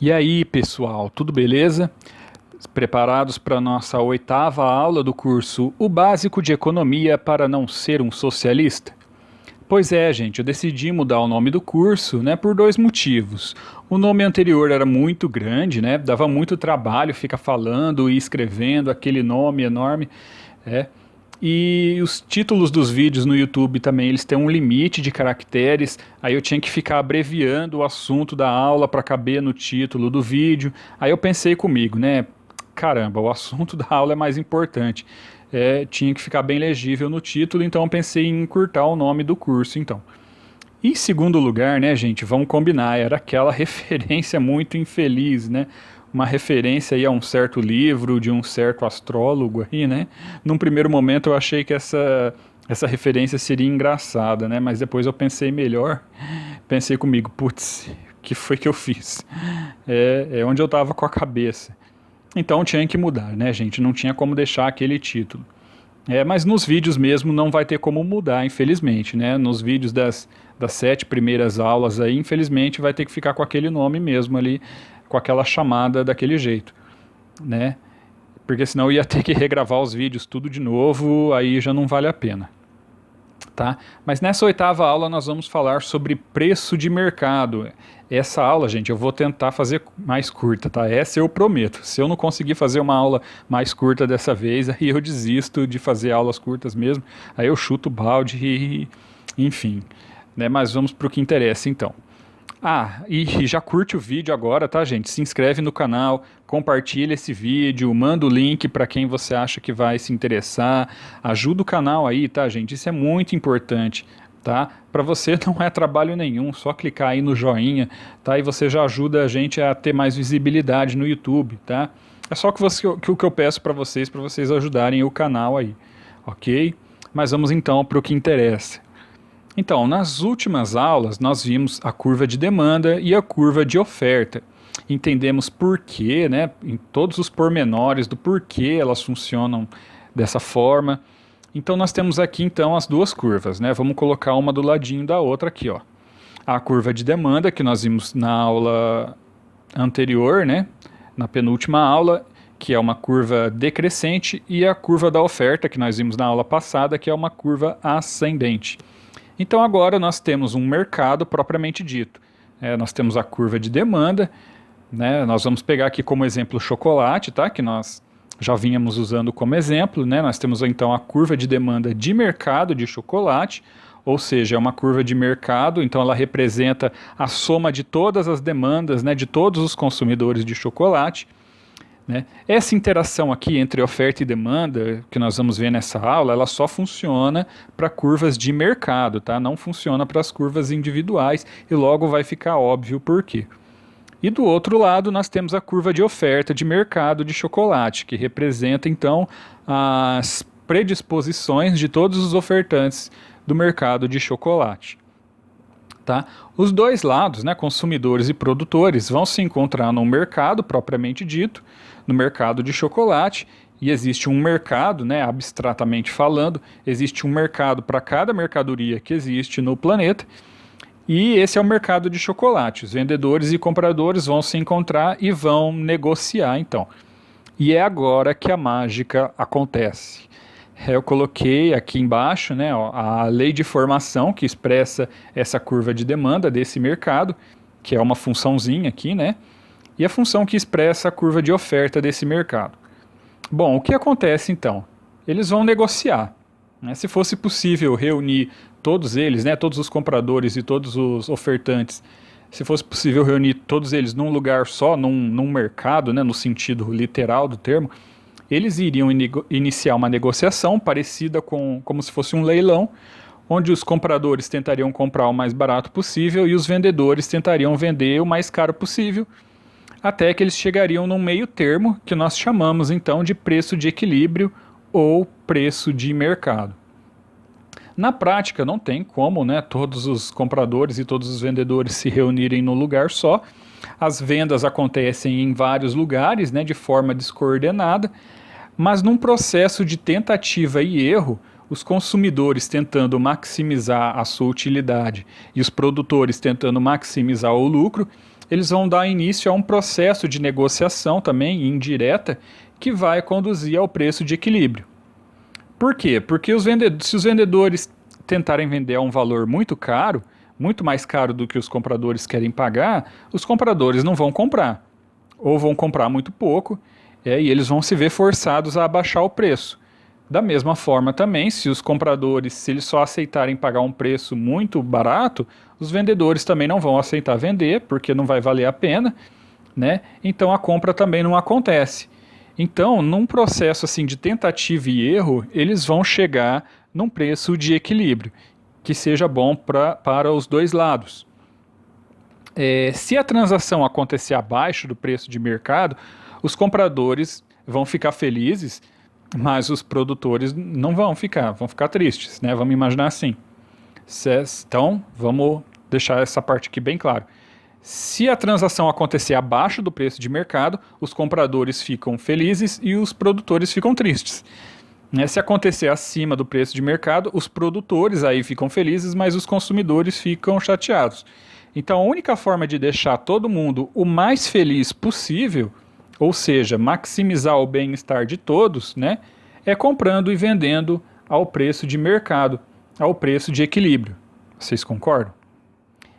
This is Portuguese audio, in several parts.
E aí, pessoal, tudo beleza? Preparados para a nossa 8ª aula do curso O Básico de Economia para Não Ser um Socialista? Pois é, gente, eu decidi mudar o nome do curso, né, por dois motivos. O nome anterior era muito grande, né, dava muito trabalho ficar falando e escrevendo aquele nome enorme, é. E os títulos dos vídeos no YouTube também, eles têm um limite de caracteres, aí eu tinha que ficar abreviando o assunto da aula para caber no título do vídeo. Aí eu pensei comigo, né, caramba, o assunto da aula é mais importante. Tinha que ficar bem legível no título, então eu pensei em encurtar o nome do curso, então. E em segundo lugar, né, gente, vamos combinar, era aquela referência muito infeliz, né? Uma referência aí a um certo livro de um certo astrólogo aí, né? Num primeiro momento eu achei que essa referência seria engraçada, né? Mas depois eu pensei melhor, pensei comigo, putz, o que foi que eu fiz? É onde eu tava com a cabeça. Então tinha que mudar, né, gente? Não tinha como deixar aquele título. Mas nos vídeos mesmo não vai ter como mudar, infelizmente, né? Nos vídeos das 7 primeiras aulas aí, infelizmente vai ter que ficar com aquele nome mesmo ali, com aquela chamada daquele jeito, né? Porque senão eu ia ter que regravar os vídeos tudo de novo, aí já não vale a pena, tá? Mas nessa 8ª aula nós vamos falar sobre preço de mercado. Essa aula, gente, eu vou tentar fazer mais curta, tá? Essa eu prometo. Se eu não conseguir fazer uma aula mais curta dessa vez, aí eu desisto de fazer aulas curtas mesmo. Aí eu chuto o balde e enfim, né? Mas vamos para o que interessa então. E já curte o vídeo agora, tá, gente? Se inscreve no canal, compartilha esse vídeo, manda o link para quem você acha que vai se interessar. Ajuda o canal aí, tá, gente? Isso é muito importante, tá? Para você não é trabalho nenhum, só clicar aí no joinha, tá? E você já ajuda a gente a ter mais visibilidade no YouTube, tá? É só que o que eu peço para vocês ajudarem o canal aí, ok? Mas vamos então para o que interessa. Então, nas últimas aulas, nós vimos a curva de demanda e a curva de oferta. Entendemos porquê, né, em todos os pormenores do porquê elas funcionam dessa forma. Então, nós temos aqui, então, as duas curvas, né? Vamos colocar uma do ladinho da outra aqui, ó. A curva de demanda, que nós vimos na aula anterior, né, na penúltima aula, que é uma curva decrescente, e a curva da oferta, que nós vimos na aula passada, que é uma curva ascendente. Então agora nós temos um mercado propriamente dito. Nós temos a curva de demanda, né? Nós vamos pegar aqui como exemplo o chocolate, tá? Que nós já vínhamos usando como exemplo, né? Nós temos então a curva de demanda de mercado de chocolate, ou seja, é uma curva de mercado, então ela representa a soma de todas as demandas, né, de todos os consumidores de chocolate. Né? Essa interação aqui entre oferta e demanda, que nós vamos ver nessa aula, ela só funciona para curvas de mercado, tá? Não funciona para as curvas individuais e logo vai ficar óbvio por quê. E do outro lado nós temos a curva de oferta de mercado de chocolate, que representa então as predisposições de todos os ofertantes do mercado de chocolate. Tá? Os dois lados, né, consumidores e produtores, vão se encontrar no mercado propriamente dito, no mercado de chocolate, e existe um mercado, né, abstratamente falando, existe um mercado para cada mercadoria que existe no planeta, e esse é o mercado de chocolate. Os vendedores e compradores vão se encontrar e vão negociar, então. E é agora que a mágica acontece. Eu coloquei aqui embaixo, né, ó, a lei de formação que expressa essa curva de demanda desse mercado, que é uma funçãozinha aqui, né, e a função que expressa a curva de oferta desse mercado. Bom, o que acontece então? Eles vão negociar. Né, se fosse possível reunir todos eles, né, todos os compradores e todos os ofertantes, se fosse possível reunir todos eles num lugar só, num mercado, né, no sentido literal do termo, eles iriam iniciar uma negociação parecida como se fosse um leilão, onde os compradores tentariam comprar o mais barato possível e os vendedores tentariam vender o mais caro possível, até que eles chegariam num meio termo, que nós chamamos então de preço de equilíbrio ou preço de mercado. Na prática não tem como, né, todos os compradores e todos os vendedores se reunirem num lugar só. As vendas acontecem em vários lugares, né, de forma descoordenada, mas num processo de tentativa e erro, os consumidores tentando maximizar a sua utilidade e os produtores tentando maximizar o lucro, eles vão dar início a um processo de negociação também indireta que vai conduzir ao preço de equilíbrio. Por quê? Porque se os vendedores tentarem vender a um valor muito caro, muito mais caro do que os compradores querem pagar, os compradores não vão comprar, ou vão comprar muito pouco, e eles vão se ver forçados a abaixar o preço. Da mesma forma também, se os compradores, se eles só aceitarem pagar um preço muito barato, os vendedores também não vão aceitar vender, porque não vai valer a pena, né? Então a compra também não acontece. Então, num processo assim de tentativa e erro, eles vão chegar num preço de equilíbrio, que seja bom para os dois lados. Se a transação acontecer abaixo do preço de mercado, os compradores vão ficar felizes, mas os produtores não vão ficar tristes, né? Vamos imaginar assim. Então, vamos deixar essa parte aqui bem clara. Se a transação acontecer abaixo do preço de mercado, os compradores ficam felizes e os produtores ficam tristes. Se acontecer acima do preço de mercado, os produtores aí ficam felizes, mas os consumidores ficam chateados. Então, a única forma de deixar todo mundo o mais feliz possível, ou seja, maximizar o bem-estar de todos, né, é comprando e vendendo ao preço de mercado, ao preço de equilíbrio. Vocês concordam?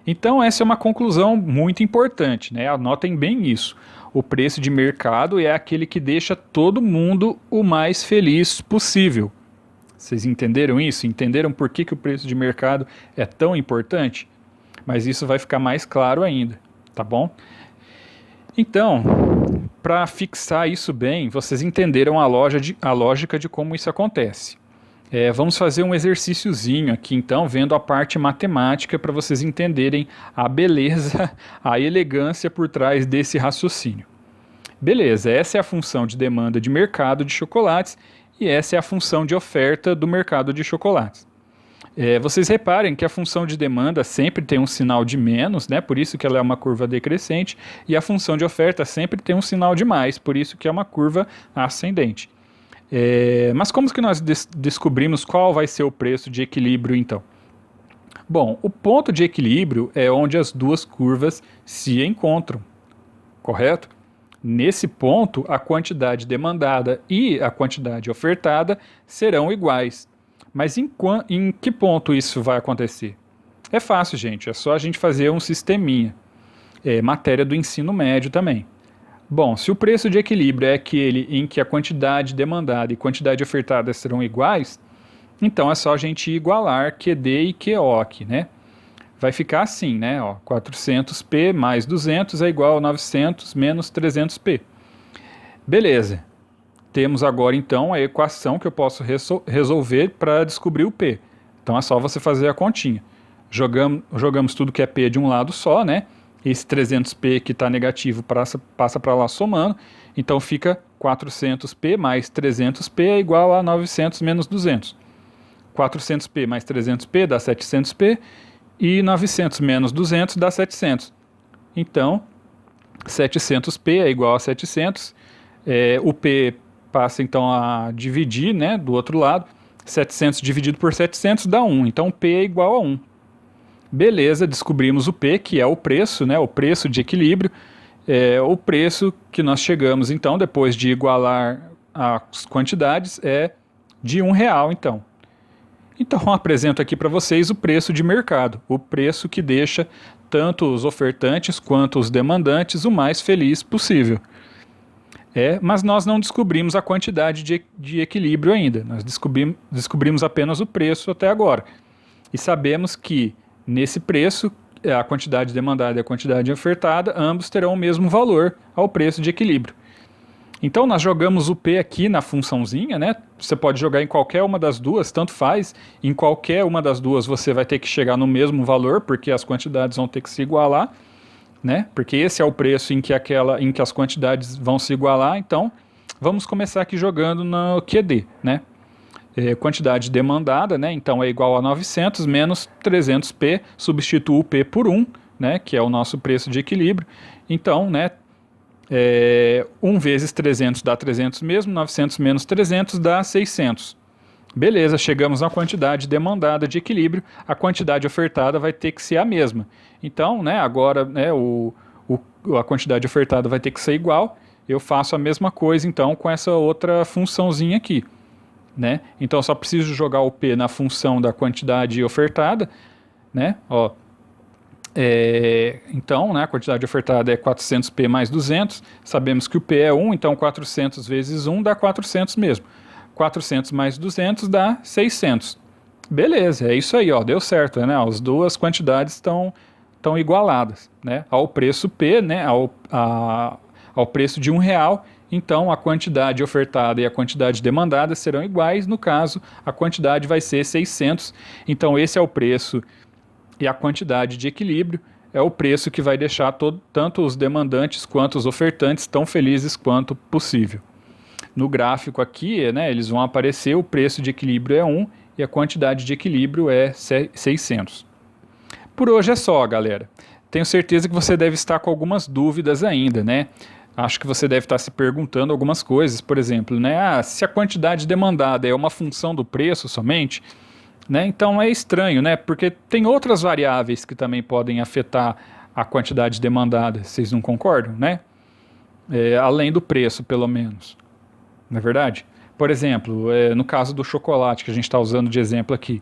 Então essa é uma conclusão muito importante, né? Anotem bem isso. O preço de mercado é aquele que deixa todo mundo o mais feliz possível. Vocês entenderam isso? Entenderam por que o preço de mercado é tão importante? Mas isso vai ficar mais claro ainda, tá bom? Então, para fixar isso bem, vocês entenderam a lógica de como isso acontece. Vamos fazer um exercíciozinho aqui, então, vendo a parte matemática para vocês entenderem a beleza, a elegância por trás desse raciocínio. Beleza, essa é a função de demanda de mercado de chocolates e essa é a função de oferta do mercado de chocolates. Vocês reparem que a função de demanda sempre tem um sinal de menos, né? Por isso que ela é uma curva decrescente, e a função de oferta sempre tem um sinal de mais, por isso que é uma curva ascendente. Mas como que nós descobrimos qual vai ser o preço de equilíbrio então? Bom, o ponto de equilíbrio é onde as duas curvas se encontram, correto? Nesse ponto, a quantidade demandada e a quantidade ofertada serão iguais. Mas em que ponto isso vai acontecer? É fácil, gente, é só a gente fazer um sisteminha. Matéria do ensino médio também. Bom, se o preço de equilíbrio é aquele em que a quantidade demandada e quantidade ofertada serão iguais, então é só a gente igualar QD e QO aqui, né? Vai ficar assim, né? 400p mais 200 é igual a 900 menos 300p. Beleza. Temos agora então a equação que eu posso resolver para descobrir o P. Então é só você fazer a continha. Jogamos tudo que é P de um lado só, né? Esse 300p que está negativo passa para lá somando, então fica 400p mais 300p é igual a 900 menos 200. 400p mais 300p dá 700p e 900 menos 200 dá 700. Então, 700p é igual a 700, o p passa então a dividir, né, do outro lado, 700 dividido por 700 dá 1, então p é igual a 1. Beleza, descobrimos o P, que é o preço, né, o preço de equilíbrio, o preço que nós chegamos, então, depois de igualar as quantidades, é de R$1, então. Então, apresento aqui para vocês o preço de mercado, o preço que deixa tanto os ofertantes quanto os demandantes o mais feliz possível. Mas nós não descobrimos a quantidade de equilíbrio ainda, nós descobrimos apenas o preço até agora. E sabemos que nesse preço, a quantidade demandada e a quantidade ofertada, ambos terão o mesmo valor ao preço de equilíbrio. Então nós jogamos o P aqui na funçãozinha, né? Você pode jogar em qualquer uma das duas, tanto faz. Em qualquer uma das duas você vai ter que chegar no mesmo valor, porque as quantidades vão ter que se igualar, né? Porque esse é o preço em que as quantidades vão se igualar. Então vamos começar aqui jogando no QD, né? Quantidade demandada, né? Então é igual a 900 menos 300p, substituo o P por 1, né? Que é o nosso preço de equilíbrio. Então, né? 1 vezes 300 dá 300 mesmo, 900 menos 300 dá 600. Beleza, chegamos na quantidade demandada de equilíbrio, a quantidade ofertada vai ter que ser a mesma. Então, né, agora, né, o a quantidade ofertada vai ter que ser igual, eu faço a mesma coisa então com essa outra funçãozinha aqui, né? Então eu só preciso jogar o P na função da quantidade ofertada, né? Ó, então, né, a quantidade ofertada é 400p mais 200, sabemos que o P é 1, então 400 vezes 1 dá 400 mesmo. 400 mais 200 dá 600. Beleza, é isso aí, ó, deu certo, né? As duas quantidades estão igualadas, né? Ao preço P, né? Ao preço de R$1, então a quantidade ofertada e a quantidade demandada serão iguais, no caso, a quantidade vai ser 600, então esse é o preço e a quantidade de equilíbrio é o preço que vai deixar tanto os demandantes quanto os ofertantes tão felizes quanto possível. No gráfico aqui, né, eles vão aparecer, o preço de equilíbrio é 1 e a quantidade de equilíbrio é 600. Por hoje é só, galera. Tenho certeza que você deve estar com algumas dúvidas ainda, né? Acho que você deve estar se perguntando algumas coisas, por exemplo, né? Se a quantidade demandada é uma função do preço somente, né? Então é estranho, né? Porque tem outras variáveis que também podem afetar a quantidade demandada, vocês não concordam, né? Além do preço, pelo menos. Não é verdade? Por exemplo, no caso do chocolate, que a gente está usando de exemplo aqui.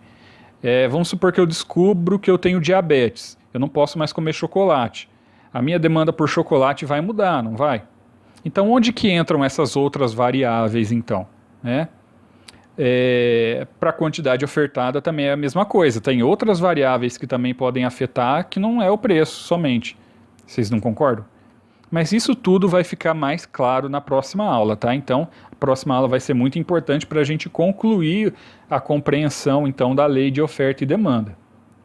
Vamos supor que eu descubro que eu tenho diabetes. Eu não posso mais comer chocolate. A minha demanda por chocolate vai mudar, não vai? Então, onde que entram essas outras variáveis, então? Né? Para a quantidade ofertada também é a mesma coisa. Tem outras variáveis que também podem afetar, que não é o preço somente. Vocês não concordam? Mas isso tudo vai ficar mais claro na próxima aula, tá? Então, a próxima aula vai ser muito importante para a gente concluir a compreensão, então, da lei de oferta e demanda,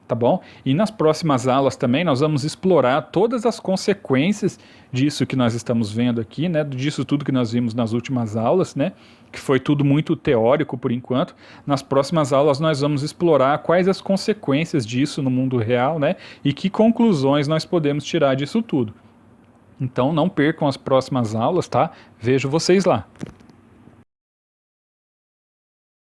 tá bom? E nas próximas aulas também nós vamos explorar todas as consequências disso que nós estamos vendo aqui, né? Disso tudo que nós vimos nas últimas aulas, né? Que foi tudo muito teórico por enquanto. Nas próximas aulas nós vamos explorar quais as consequências disso no mundo real, né? E que conclusões nós podemos tirar disso tudo. Então não percam as próximas aulas, tá? Vejo vocês lá.